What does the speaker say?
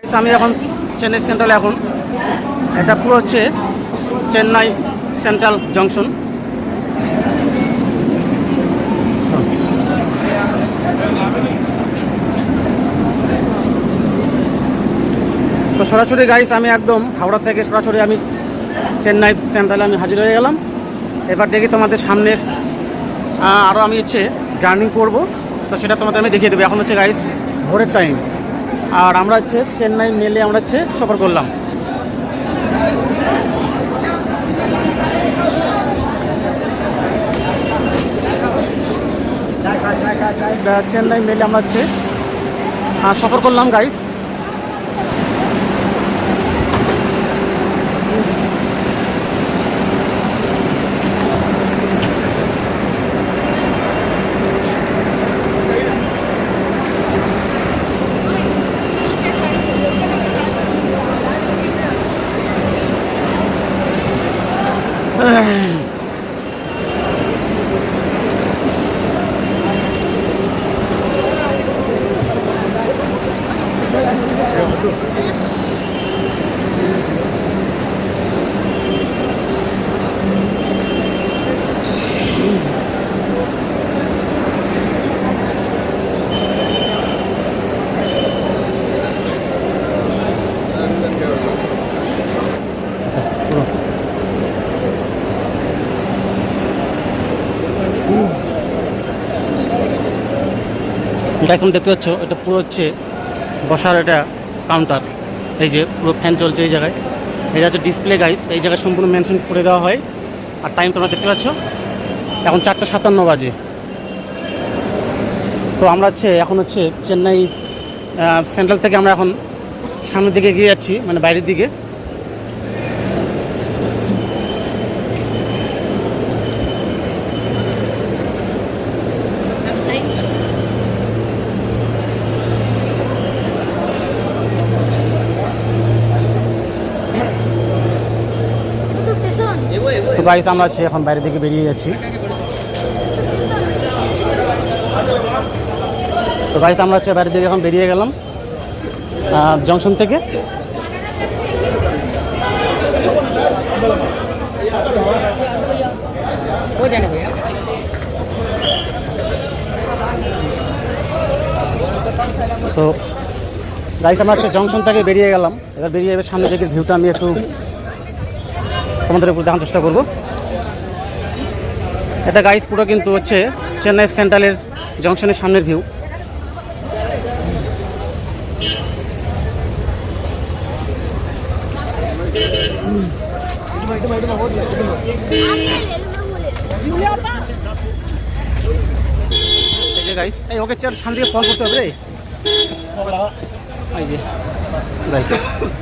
আমি এখন চেন্নাই সেন্ট্রাল, এখন এটা পুরো হচ্ছে চেন্নাই সেন্ট্রাল জংশন। তো সরাসরি গাইস আমি একদম হাওড়া থেকে সরাসরি আমি চেন্নাই সেন্ট্রালে আমি হাজির হয়ে গেলাম। এবার দেখি তোমাদের সামনের আরও আমি হচ্ছে জার্নি করব, তো সেটা তোমাদের আমি দেখিয়ে দেবো। এখন হচ্ছে গাইস ভোরের টাইম, আর আমরা হচ্ছে চেন্নাই মেলে আমরা হচ্ছে সফর করলাম। চেন্নাই মেলে আমরা হচ্ছে সফর করলাম গাইস। গাইস তুমি দেখতে পাচ্ছ এটা পুরো হচ্ছে বসার এটা কাউন্টার। এই যে পুরো ফ্যান চলছে এই জায়গায়, এটা হচ্ছে ডিসপ্লে গাইস, এই জায়গায় সম্পূর্ণ মেনশন করে দেওয়া হয়। আর টাইম তোমরা দেখতে পাচ্ছ এখন 4:57 বাজে। তো আমরা হচ্ছে এখন হচ্ছে চেন্নাই সেন্ট্রাল থেকে আমরা এখন সামনের দিকে এগিয়ে যাচ্ছি, মানে বাইরের দিকে। তো গাইস আমরা হচ্ছে এখন বাইরের দিকে বেরিয়ে যাচ্ছি। তো গাইস আমরা হচ্ছে বাইরের দিকে এখন বেরিয়ে গেলাম জংশন থেকে। তো গাইস আমরা হচ্ছে জংশন থেকে বেরিয়ে গেলাম। এবার বেরিয়ে এবার সামনে দিকে ভিউটা আমি একটু তোমাদের উপর দেখার চেষ্টা করবো। এটা গাইস পুরো কিন্তু হচ্ছে চেন্নাই সেন্ট্রালের জংশনের সামনের ভিউ। গাইস এই ওকে চার সামনে ফোন করতে হবে রে।